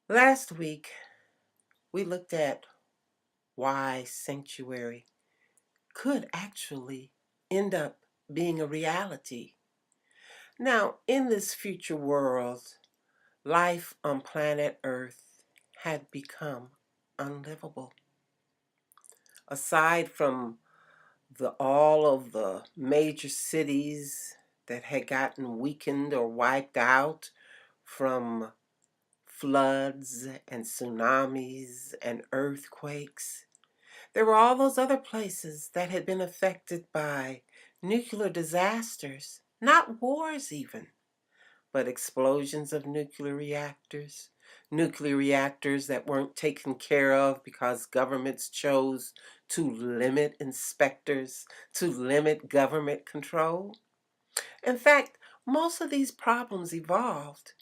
Last week, we looked at why sanctuary could actually end up being a reality. Now, in this future world, life on planet Earth had become unlivable. Aside from all of the major cities that had gotten weakened or wiped out from floods and tsunamis and earthquakes, there were all those other places that had been affected by nuclear disasters, not wars even, but explosions of nuclear reactors that weren't taken care of because governments chose to limit inspectors, to limit government control. In fact, most of these problems evolved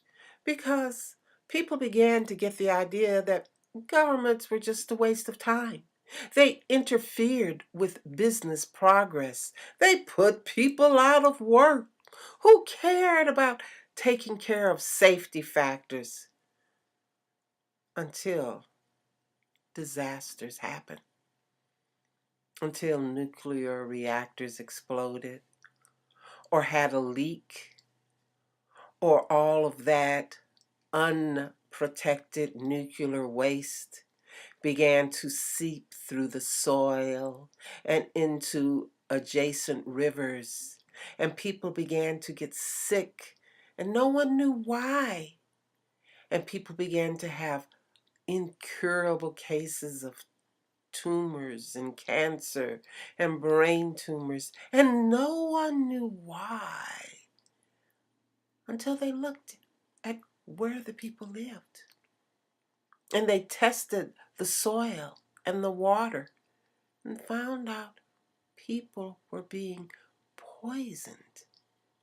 because people began to get the idea that governments were just a waste of time. They interfered with business progress. They put people out of work. Who cared about taking care of safety factors until disasters happened? Until nuclear reactors exploded or had a leak, or all of that unprotected nuclear waste began to seep through the soil and into adjacent rivers, and people began to get sick, and no one knew why. And people began to have incurable cases of tumors and cancer and brain tumors, and no one knew why until they looked at where the people lived. And they tested the soil and the water and found out people were being poisoned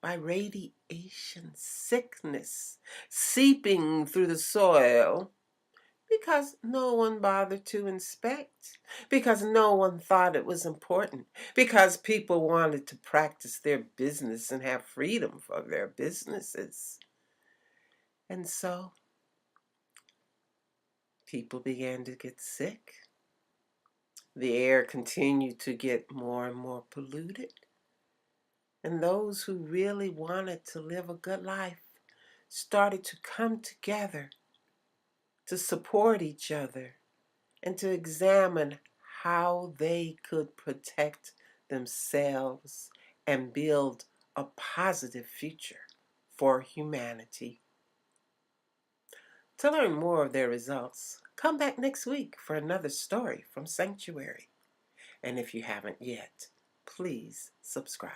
by radiation sickness seeping through the soil because no one bothered to inspect, because no one thought it was important, because people wanted to practice their business and have freedom for their businesses. And so people began to get sick. The air continued to get more and more polluted. And those who really wanted to live a good life started to come together to support each other and to examine how they could protect themselves and build a positive future for humanity. To learn more of their results, come back next week for another story from Sanctuary. And if you haven't yet, please subscribe.